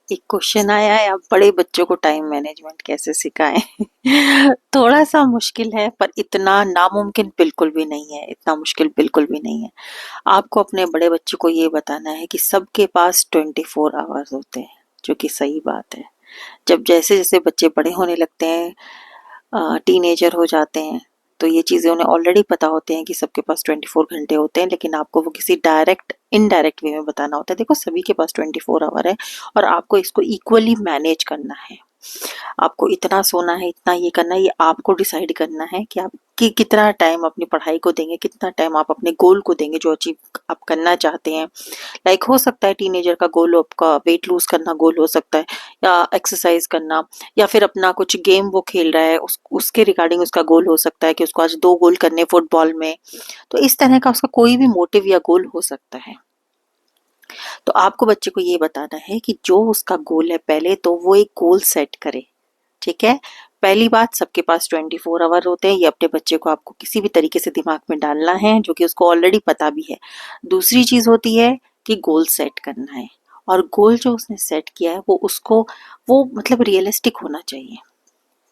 एक क्वेश्चन आया है, आप बड़े बच्चों को टाइम मैनेजमेंट कैसे सिखाएं? थोड़ा सा मुश्किल है, पर इतना नामुमकिन बिल्कुल भी नहीं है, इतना मुश्किल बिल्कुल भी नहीं है। आपको अपने बड़े बच्चों को ये बताना है कि सबके पास 24 आवर्स होते हैं, जो कि सही बात है। जब जैसे जैसे बच्चे बड़े होने लगते हैं, टीनेजर हो जाते हैं, तो ये चीज़ें उन्हें ऑलरेडी पता होते हैं कि सबके पास 24 घंटे होते हैं, लेकिन आपको वो किसी डायरेक्ट इनडायरेक्ट वे में बताना होता है। देखो, सभी के पास 24 आवर है और आपको इसको इक्वली मैनेज करना है। आपको इतना सोना है, इतना ये करना है, ये आपको डिसाइड करना है कि आप कि कितना टाइम अपनी पढ़ाई को देंगे, कितना टाइम आप अपने गोल को देंगे जो अचीव आप करना चाहते हैं। लाइक हो सकता है टीनेजर का गोल आपका वेट लूज करना गोल हो सकता है, या एक्सरसाइज करना, या फिर अपना कुछ गेम वो खेल रहा है उसके रिगार्डिंग उसका गोल हो सकता है कि उसको आज 2 गोल करने फुटबॉल में। तो इस तरह का उसका कोई भी मोटिव या गोल हो सकता है। तो आपको बच्चे को ये बताना है कि जो उसका गोल है, पहले तो वो एक गोल सेट करे। ठीक है। पहली बात, सबके पास 24 आवर होते हैं, ये अपने बच्चे को आपको किसी भी तरीके से दिमाग में डालना है, जो कि उसको ऑलरेडी पता भी है। दूसरी चीज होती है कि गोल सेट करना है, और गोल जो उसने सेट किया है वो उसको वो मतलब रियलिस्टिक होना चाहिए।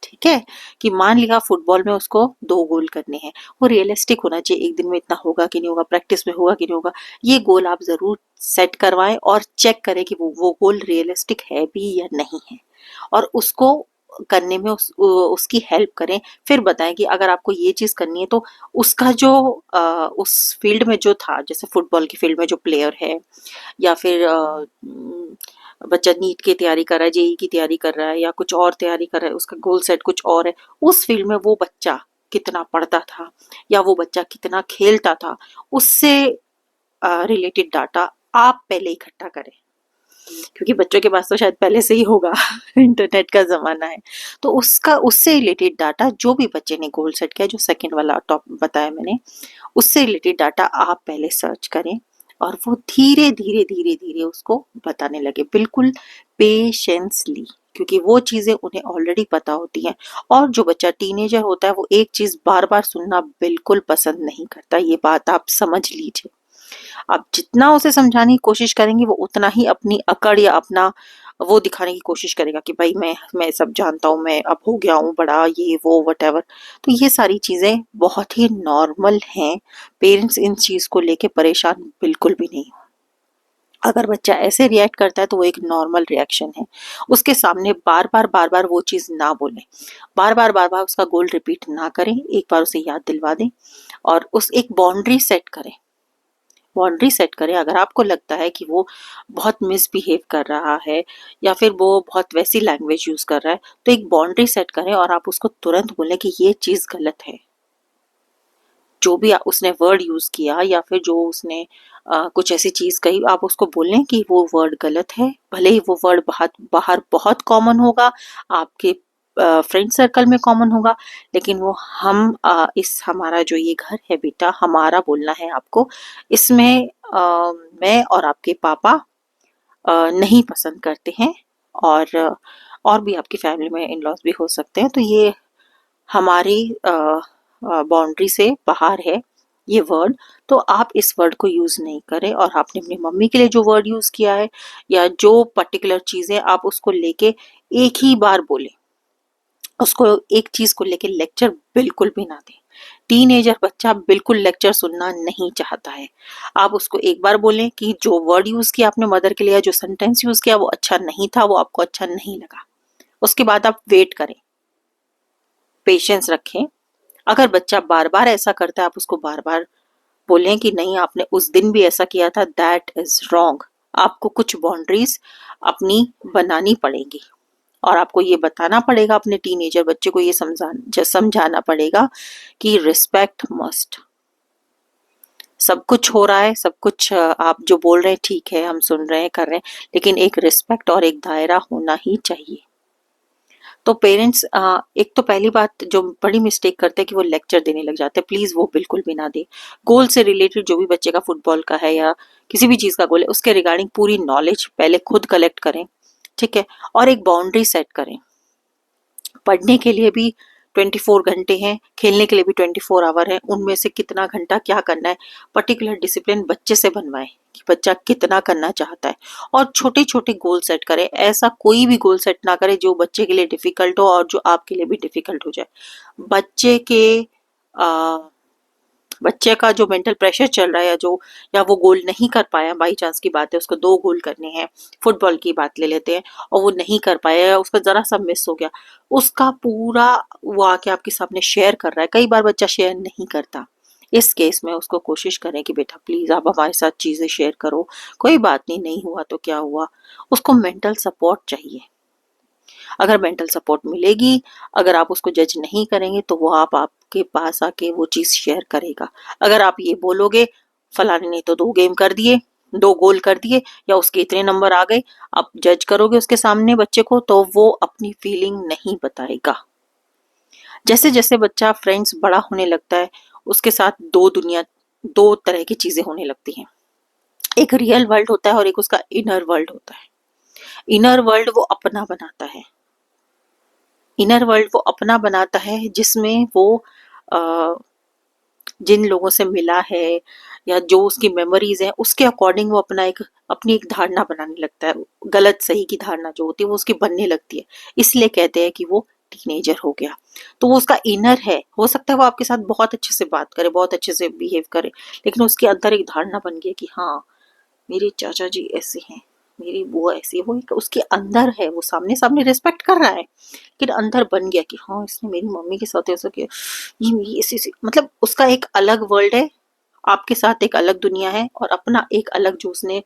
ठीक है। कि मान लिया फुटबॉल में उसको 2 गोल करने हैं, वो रियलिस्टिक होना चाहिए। एक दिन में इतना होगा कि नहीं होगा, प्रैक्टिस में होगा कि नहीं होगा, ये गोल आप जरूर सेट करवाएं और चेक करें कि वो गोल रियलिस्टिक है भी या नहीं है, और उसको करने में उसकी हेल्प करें। फिर बताएं कि अगर आपको ये चीज करनी है तो उसका जो उस फील्ड में जो था, जैसे फुटबॉल की फील्ड में जो प्लेयर है, या फिर बच्चा नीट की तैयारी कर रहा है, जेई की तैयारी कर रहा है, या कुछ और तैयारी कर रहा है, उसका गोल सेट कुछ और है। उस फील्ड में वो बच्चा कितना पढ़ता था, या वो बच्चा कितना खेलता था, उससे रिलेटेड डाटा आप पहले इकट्ठा करें, क्योंकि बच्चों के पास तो शायद पहले से ही होगा। इंटरनेट का जमाना है। तो उसका उससे रिलेटेड डाटा, जो भी बच्चे ने गोल सेट किया, जो सेकंड वाला टॉप बताया मैंने, उससे रिलेटेड डाटा आप पहले सर्च करें, और वो धीरे धीरे धीरे धीरे उसको बताने लगे, बिल्कुल पेशेंसली, क्योंकि वो चीजें उन्हें ऑलरेडी पता होती हैं। और जो बच्चा टीनेजर होता है वो एक चीज बार बार सुनना बिल्कुल पसंद नहीं करता, ये बात आप समझ लीजिए। आप जितना उसे समझाने की कोशिश करेंगे, वो उतना ही अपनी अकड़ या अपना वो दिखाने की कोशिश करेगा कि भाई मैं सब जानता हूँ, मैं अब हो गया हूँ बड़ा, ये वो वटेवर। तो ये सारी चीजें बहुत ही नॉर्मल हैं। पेरेंट्स इन चीज को लेके परेशान बिल्कुल भी नहीं हो। अगर बच्चा ऐसे रिएक्ट करता है तो वो एक नॉर्मल रिएक्शन है। उसके सामने बार बार वो चीज ना बोलें, बार बार उसका गोल रिपीट ना करें, एक बार उसे याद दिलवा दें, और उस एक बाउंड्री सेट करें। बाउंड्री सेट करें। अगर आपको लगता है कि वो बहुत मिसबिहेव कर रहा है, या फिर वो बहुत वैसी लैंग्वेज यूज कर रहा है, तो एक बाउंड्री सेट करें और आप उसको तुरंत बोलें कि ये चीज गलत है। जो भी उसने वर्ड यूज किया, या फिर जो उसने कुछ ऐसी चीज कही, आप उसको बोलें कि वो वर्ड गलत है। भले ही वो वर्ड बाहर बाहर बहुत कॉमन होगा, आपके फ्रेंड सर्कल में कॉमन होगा, लेकिन वो इस हमारा जो ये घर है बेटा, हमारा बोलना है आपको। इसमें मैं और आपके पापा नहीं पसंद करते हैं, और भी आपकी फैमिली में इन लॉज भी हो सकते हैं, तो ये हमारी बाउंड्री से बाहर है ये वर्ड। तो आप इस वर्ड को यूज नहीं करें, और आपने अपनी मम्मी के लिए जो वर्ड यूज किया है, या जो पर्टिकुलर चीजें, आप उसको लेके एक ही बार बोले। उसको एक चीज को लेके लेक्चर बिल्कुल भी ना दें। टीनेजर बच्चा बिल्कुल लेक्चर सुनना नहीं चाहता है। आप उसको एक बार बोलें कि जो वर्ड यूज किया आपने मदर के लिए, जो सेंटेंस यूज किया वो अच्छा नहीं था, वो आपको अच्छा नहीं लगा। उसके बाद आप वेट करें, पेशेंस रखें। अगर बच्चा बार बार ऐसा करता है, आप उसको बार बार बोलें कि नहीं, आपने उस दिन भी ऐसा किया था, दैट इज रॉन्ग। आपको कुछ बाउंड्रीज अपनी बनानी पड़ेगी, और आपको ये बताना पड़ेगा अपने टीनेजर बच्चे को, ये समझाना पड़ेगा कि रिस्पेक्ट मस्ट। सब कुछ हो रहा है, सब कुछ आप जो बोल रहे हैं ठीक है, हम सुन रहे हैं, कर रहे हैं, लेकिन एक रिस्पेक्ट और एक दायरा होना ही चाहिए। तो पेरेंट्स एक तो पहली बात जो बड़ी मिस्टेक करते हैं कि वो लेक्चर देने लग जाते हैं, प्लीज वो बिल्कुल भी ना दे। गोल से रिलेटेड जो भी बच्चे का फुटबॉल का है या किसी भी चीज का गोल है, उसके रिगार्डिंग पूरी नॉलेज पहले खुद कलेक्ट करें। ठीक है। और एक बाउंड्री सेट करें। पढ़ने के लिए भी 24 घंटे हैं, खेलने के लिए भी 24 आवर है, उनमें से कितना घंटा क्या करना है, पर्टिकुलर डिसिप्लिन बच्चे से बनवाएं कि बच्चा कितना करना चाहता है, और छोटे छोटे गोल सेट करें। ऐसा कोई भी गोल सेट ना करें जो बच्चे के लिए डिफिकल्ट हो और जो आपके लिए भी डिफिकल्ट हो जाए। बच्चे के आ, बच्चे का जो मेंटल प्रेशर चल रहा है, या वो गोल नहीं कर पाया, बाई चांस की बात है, उसको 2 गोल करने हैं, फुटबॉल की बात ले लेते हैं, और वो नहीं कर पाया या उसका जरा सा मिस हो गया, उसका पूरा वो आके आपके सामने शेयर कर रहा है। कई बार बच्चा शेयर नहीं करता, इस केस में उसको कोशिश करें कि बेटा प्लीज आप हमारे साथ चीजें शेयर करो, कोई बात नहीं, नहीं हुआ तो क्या हुआ। उसको मेंटल सपोर्ट चाहिए। अगर मेंटल सपोर्ट मिलेगी, अगर आप उसको जज नहीं करेंगे, तो वो आपके पास आके वो चीज शेयर करेगा। अगर आप ये बोलोगे फलाने ने तो 2 गेम कर दिए, 2 गोल कर दिए, या उसके इतने नंबर आ गए, आप जज करोगे उसके सामने बच्चे को, तो वो अपनी फीलिंग नहीं बताएगा। जैसे जैसे बच्चा फ्रेंड्स बड़ा होने लगता है, उसके साथ 2 तरह की चीजें होने लगती हैं। एक रियल वर्ल्ड होता है और एक उसका इनर वर्ल्ड होता है। इनर वर्ल्ड वो अपना बनाता है, इनर वर्ल्ड वो अपना बनाता है जिसमें वो अ, जिन लोगों से मिला है या जो उसकी मेमोरीज है, उसके अकॉर्डिंग वो अपनी एक धारणा बनाने लगता है। गलत सही की धारणा जो होती है वो उसकी बनने लगती है। इसलिए कहते हैं कि वो टीनेजर हो गया। तो वो उसका इनर है, हो सकता है वो आपके साथ बहुत अच्छे से बात करे, बहुत अच्छे से बिहेव करे, लेकिन उसके अंदर एक धारणा बन गई कि हाँ मेरे चाचा जी ऐसे हैं, मेरी बुआ ऐसी है। वो एक उसके अंदर है, वो सामने सामने रिस्पेक्ट कर रहा है, लेकिन अंदर बन गया कि हाँ इसने मेरी मम्मी के साथ ऐसा किया, ये मेरी ऐसी, मतलब उसका एक अलग वर्ल्ड है, आपके साथ एक अलग दुनिया है, और अपना एक अलग जो उसने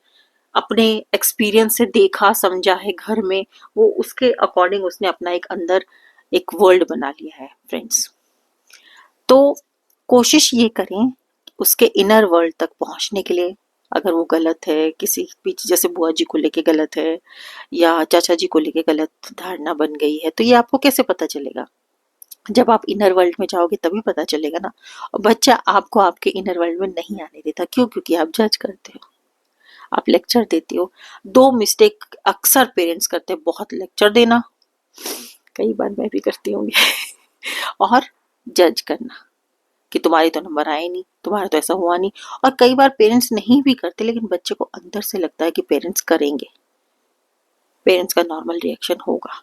अपने एक्सपीरियंस से देखा समझा है घर में, वो उसके अकॉर्डिंग उसने अपना एक अंदर एक वर्ल्ड बना लिया है फ्रेंड्स। तो कोशिश ये करें उसके इनर वर्ल्ड तक पहुंचने के लिए। अगर वो गलत है किसी पीछे, जैसे बुआ जी को लेके गलत है या चाचा जी को लेके गलत धारणा बन गई है, तो ये आपको कैसे पता चलेगा? जब आप इनर वर्ल्ड में जाओगे तभी पता चलेगा ना। और बच्चा आपको आपके इनर वर्ल्ड में नहीं आने देता, क्यों? क्योंकि आप जज करते हो, आप लेक्चर देते हो। 2 मिस्टेक अक्सर पेरेंट्स करते हैं, बहुत लेक्चर देना, कई बार मैं भी करती हूँ और जज करना कि तुम्हारे तो नंबर आए नहीं, तुम्हारा तो ऐसा हुआ नहीं। और कई बार पेरेंट्स नहीं भी करते, लेकिन बच्चे को अंदर से लगता है कि पेरेंट्स करेंगे, पेरेंट्स का नॉर्मल रिएक्शन होगा।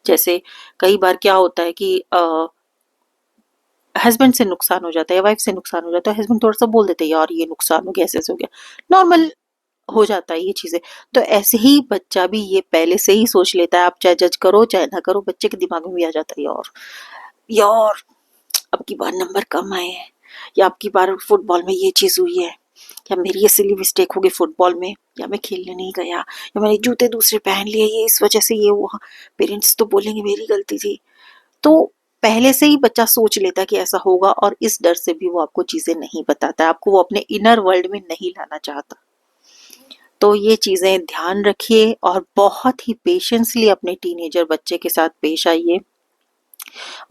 जैसे कई बार क्या होता है कि हस्बैंड से नुकसान हो जाता है या वाइफ से नुकसान हो जाता है, हस्बैंड थोड़ा सा बोल देते हैं यार ये नुकसान हो गया, ऐसे हो गया, नॉर्मल हो जाता है ये चीजें। तो ऐसे ही बच्चा भी ये पहले से ही सोच लेता है, आप चाहे जज करो चाहे ना करो, बच्चे के दिमाग में भी आ जाता है यार यार अब की बार नंबर कम आए हैं, या अब की बार फुटबॉल में ये चीज हुई है, या मेरी ये सिली मिस्टेक हो गई फुटबॉल में, या मैं खेलने नहीं गया, या मैंने जूते दूसरे पहन लिए, ये इस वजह से ये हुआ, पेरेंट्स तो बोलेंगे मेरी गलती थी। तो पहले से ही बच्चा सोच लेता है कि ऐसा होगा, और इस डर से भी वो आपको चीजें नहीं बताता, आपको वो अपने इनर वर्ल्ड में नहीं लाना चाहता। तो ये चीजें ध्यान रखिए और बहुत ही पेशेंसली अपने टीनेजर बच्चे के साथ पेश आइए।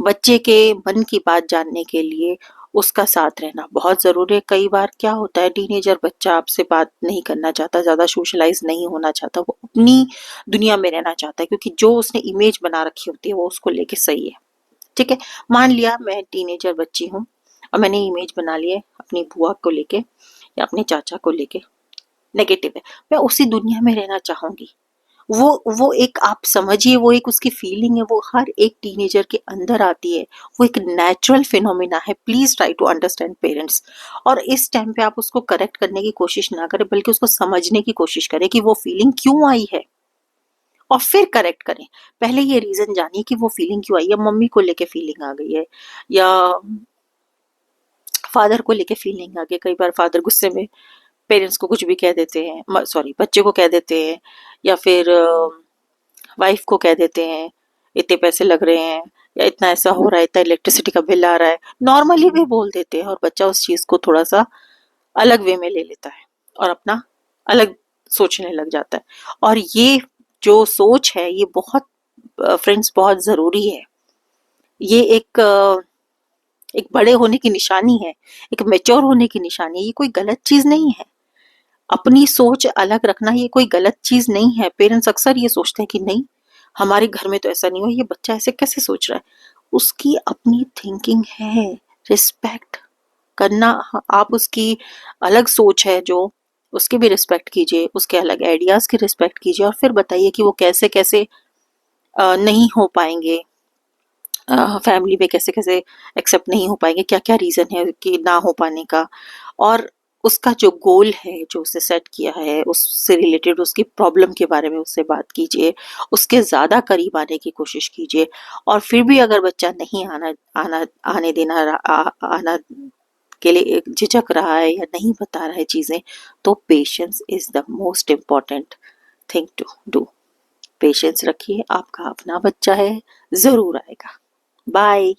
बच्चे के मन की बात जानने के लिए उसका साथ रहना बहुत जरूरी है। कई बार क्या होता है, टीनेजर बच्चा आपसे बात नहीं करना चाहता, ज्यादा सोशलाइज नहीं होना चाहता, वो अपनी दुनिया में रहना चाहता है, क्योंकि जो उसने इमेज बना रखी होती है वो उसको लेके सही है। ठीक है, मान लिया मैं टीनेजर बच्ची हूँ और मैंने इमेज बना ली है अपनी बुआ को लेके या अपने चाचा को लेके, नेगेटिव है, मैं उसी दुनिया में रहना चाहूंगी। वो एक आप समझिए, वो एक उसकी फीलिंग है, वो हर एक टीनेजर के अंदर आती है, वो एक नेचुरल फिनोमिना है। Please try to understand parents. और इस टाइम पे आप उसको करेक्ट करने की कोशिश ना करें, बल्कि उसको समझने की कोशिश करें कि वो फीलिंग क्यों आई है, और फिर करेक्ट करें। पहले ये रीजन जानिए कि वो फीलिंग क्यों आई है। मम्मी को लेके फीलिंग आ गई है, या फादर को लेके फीलिंग आ गई। कई बार फादर गुस्से में पेरेंट्स को कुछ भी कह देते हैं, सॉरी बच्चे को कह देते हैं, या फिर वाइफ को कह देते हैं इतने पैसे लग रहे हैं, या इतना ऐसा हो रहा है, इतना इलेक्ट्रिसिटी का बिल आ रहा है, नॉर्मली भी बोल देते हैं, और बच्चा उस चीज को थोड़ा सा अलग वे में ले लेता है और अपना अलग सोचने लग जाता है। और ये जो सोच है ये बहुत फ्रेंड्स बहुत जरूरी है। ये एक बड़े होने की निशानी है, एक मेच्योर होने की निशानी है। ये कोई गलत चीज नहीं है, अपनी सोच अलग रखना ये कोई गलत चीज नहीं है। पेरेंट्स अक्सर ये सोचते हैं कि नहीं हमारे घर में तो ऐसा नहीं हुआ, ये बच्चा ऐसे कैसे सोच रहा है। उसकी अपनी थिंकिंग है, रिस्पेक्ट करना। आप उसकी अलग सोच है जो, उसकी भी रिस्पेक्ट कीजिए, उसके अलग आइडियाज की रिस्पेक्ट कीजिए, और फिर बताइए कि वो कैसे कैसे नहीं हो पाएंगे, फैमिली में कैसे कैसे एक्सेप्ट नहीं हो पाएंगे, क्या क्या रीजन है कि ना हो पाने का। और उसका जो गोल है जो उसे सेट किया है, उससे रिलेटेड उसकी प्रॉब्लम के बारे में उससे बात कीजिए, उसके ज्यादा करीब आने की कोशिश कीजिए। और फिर भी अगर बच्चा नहीं आना आना आने देना आना के लिए झिझक रहा है या नहीं बता रहा है चीजें, तो patience is the most important thing to do. Patience रखिए, आपका अपना बच्चा है, जरूर आएगा। बाय।